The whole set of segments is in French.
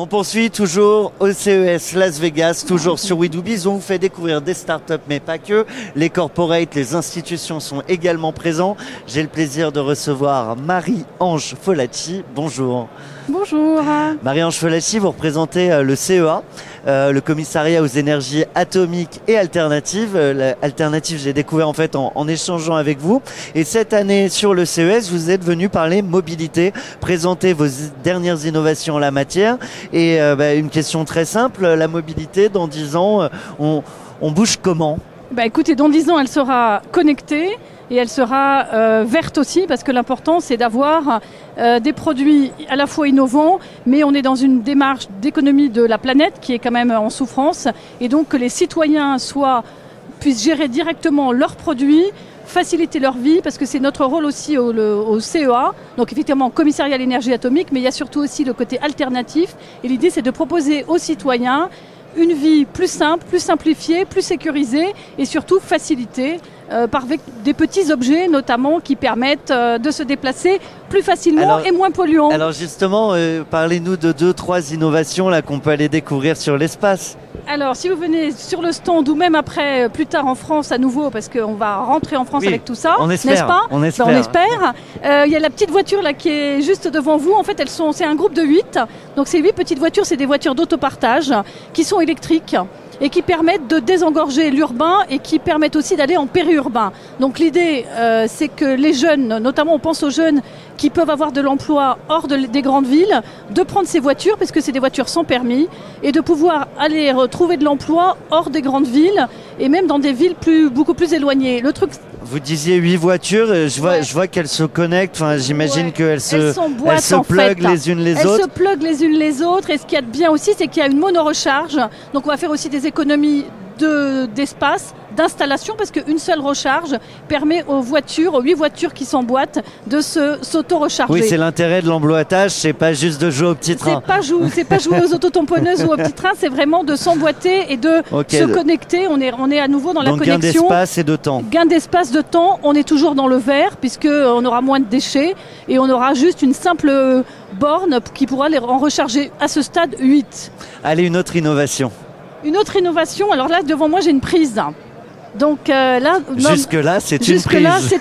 On poursuit toujours au CES Las Vegas, toujours sur WeDoBiz. On vous fait découvrir des startups, mais pas que. Les corporates, les institutions sont également présents. J'ai le plaisir de recevoir Marie-Ange Folacci. Bonjour. Bonjour. Marie-Ange Folacci, vous représentez le CEA, le commissariat aux énergies atomiques et alternatives. L'alternative, j'ai découvert en fait en échangeant avec vous. Et cette année, sur le CES, vous êtes venu parler mobilité, présenter vos dernières innovations en la matière. Et une question très simple, la mobilité, dans 10 ans, on bouge comment ? Écoutez, dans 10 ans, elle sera connectée et elle sera verte aussi, parce que l'important, c'est d'avoir des produits à la fois innovants, mais on est dans une démarche d'économie de la planète qui est quand même en souffrance. Et donc, que les citoyens puissent gérer directement leurs produits, faciliter leur vie, parce que c'est notre rôle aussi au CEA, donc effectivement commissariat à l'énergie atomique, mais il y a surtout aussi le côté alternatif. Et l'idée, c'est de proposer aux citoyens une vie plus simple, plus simplifiée, plus sécurisée et surtout facilitée par des petits objets notamment qui permettent de se déplacer plus facilement et moins polluants. Alors justement, parlez-nous de 2-3 innovations là qu'on peut aller découvrir sur l'espace. Alors, si vous venez sur le stand ou même après, plus tard en France à nouveau, parce qu'on va rentrer en France avec tout ça, n'est-ce pas ? On espère. On espère. Il y a la petite voiture là qui est juste devant vous. En fait, c'est un groupe de 8. Donc, ces 8 petites voitures, c'est des voitures d'autopartage qui sont électriques et qui permettent de désengorger l'urbain et qui permettent aussi d'aller en périurbain. Donc l'idée, c'est que les jeunes, notamment on pense aux jeunes qui peuvent avoir de l'emploi hors des grandes villes, de prendre ces voitures, parce que c'est des voitures sans permis, et de pouvoir aller retrouver de l'emploi hors des grandes villes et même dans des villes beaucoup plus éloignées. Le truc. Vous disiez 8 voitures, je vois qu'elles se connectent, j'imagine qu'elles se pluguent les unes les autres. Elles se pluguent les unes les autres, et ce qu'il y a de bien aussi, c'est qu'il y a une monorecharge, donc on va faire aussi des économies d'espace, d'installation, parce qu'une seule recharge permet aux 8 voitures qui s'emboîtent de s'auto-recharger. Oui, c'est l'intérêt de l'emboîtage, c'est pas juste de jouer au petit train. C'est pas jouer aux autotamponneuses ou au petit train, c'est vraiment de s'emboîter et de se connecter. On est à nouveau dans la connexion. Gain d'espace et de temps. Gain d'espace, de temps, on est toujours dans le vert, puisqu'on aura moins de déchets et on aura juste une simple borne qui pourra en recharger à ce stade 8. Allez, une autre innovation. Une autre innovation, alors là devant moi j'ai une prise. Donc jusque-là, c'est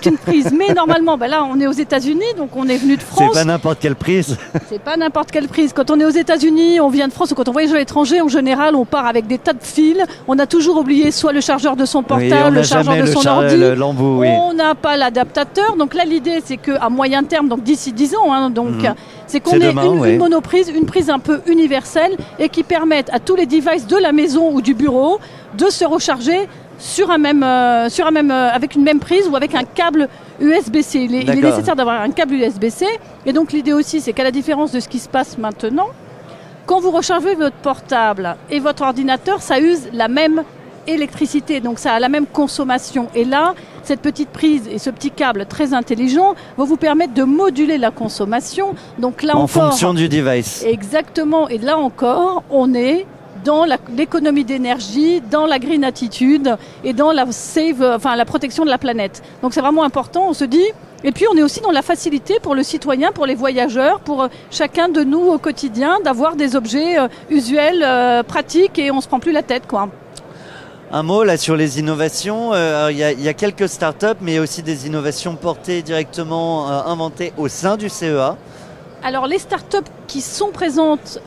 une prise. Mais normalement, là, on est aux États-Unis, donc on est venu de France. C'est pas n'importe quelle prise. C'est pas n'importe quelle prise. Quand on est aux États-Unis, on vient de France, ou quand on voyage à l'étranger, en général, on part avec des tas de fils. On a toujours oublié soit le chargeur de son portable, le chargeur de son ordi. On n'a pas l'adaptateur. Donc là, l'idée, c'est qu'à moyen terme, donc d'ici 10 ans, c'est qu'on ait une monoprise, une prise un peu universelle et qui permette à tous les devices de la maison ou du bureau de se recharger avec une même prise ou avec un câble USB-C. Il est nécessaire d'avoir un câble USB-C. Et donc l'idée aussi, c'est qu'à la différence de ce qui se passe maintenant, quand vous rechargez votre portable et votre ordinateur, ça use la même électricité, donc ça a la même consommation. Et là, cette petite prise et ce petit câble très intelligent vont vous permettre de moduler la consommation. Donc là en fonction du device. Exactement. Et là encore, on est dans l'économie d'énergie, dans la green attitude et dans la protection de la planète. Donc c'est vraiment important, on se dit. Et puis on est aussi dans la facilité pour le citoyen, pour les voyageurs, pour chacun de nous au quotidien, d'avoir des objets usuels, pratiques, et on ne se prend plus la tête, quoi. Un mot là sur les innovations. Il y a quelques startups, mais il y a aussi des innovations portées directement, inventées au sein du CEA. Alors les startups qui sont présentes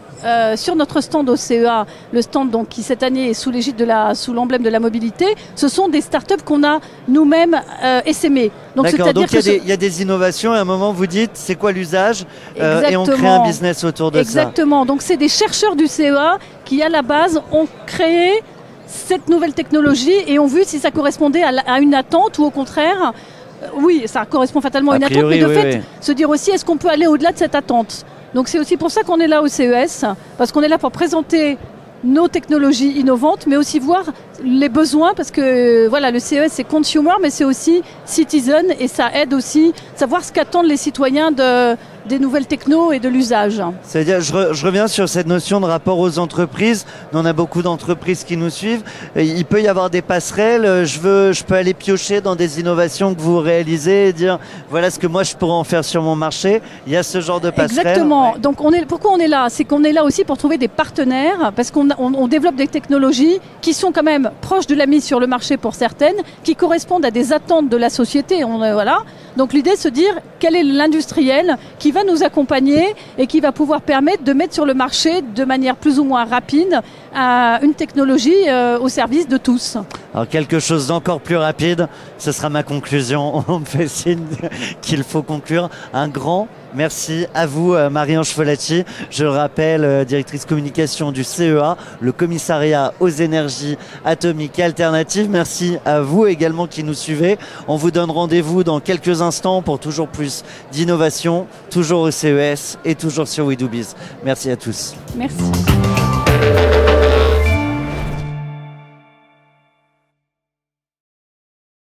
sur notre stand au CEA, le stand donc, qui cette année est sous l'égide sous l'emblème de la mobilité, ce sont des startups qu'on a nous-mêmes essaimées. D'accord, donc il y a des innovations et à un moment vous dites c'est quoi l'usage et on crée un business autour de ça. Exactement, donc c'est des chercheurs du CEA qui à la base ont créé cette nouvelle technologie et ont vu si ça correspondait à une attente ou au contraire, oui, ça correspond fatalement à une attente, mais de fait, se dire aussi est-ce qu'on peut aller au-delà de cette attente. Donc c'est aussi pour ça qu'on est là au CES, parce qu'on est là pour présenter nos technologies innovantes, mais aussi voir les besoins, parce que le CES c'est consumer, mais c'est aussi citizen, et ça aide aussi à savoir ce qu'attendent les citoyens des nouvelles technos et de l'usage. C'est-à-dire, je reviens sur cette notion de rapport aux entreprises. On a beaucoup d'entreprises qui nous suivent. Il peut y avoir des passerelles. Je peux aller piocher dans des innovations que vous réalisez et dire, voilà ce que moi je pourrais en faire sur mon marché. Il y a ce genre de passerelle. Exactement. Ouais. Donc pourquoi on est là? C'est qu'on est là aussi pour trouver des partenaires, parce qu'on développe des technologies qui sont quand même proches de la mise sur le marché pour certaines, qui correspondent à des attentes de la société. Voilà. Donc l'idée est de se dire quel est l'industriel qui va nous accompagner et qui va pouvoir permettre de mettre sur le marché de manière plus ou moins rapide une technologie au service de tous. Alors quelque chose d'encore plus rapide, ce sera ma conclusion. On me fait signe qu'il faut conclure. Un grand merci à vous, Marie-Ange Folacci. Je le rappelle, directrice communication du CEA, le commissariat aux énergies atomiques et alternatives. Merci à vous également qui nous suivez. On vous donne rendez-vous dans quelques instants pour toujours plus d'innovation, toujours au CES et toujours sur We Do Biz. Merci à tous. Merci.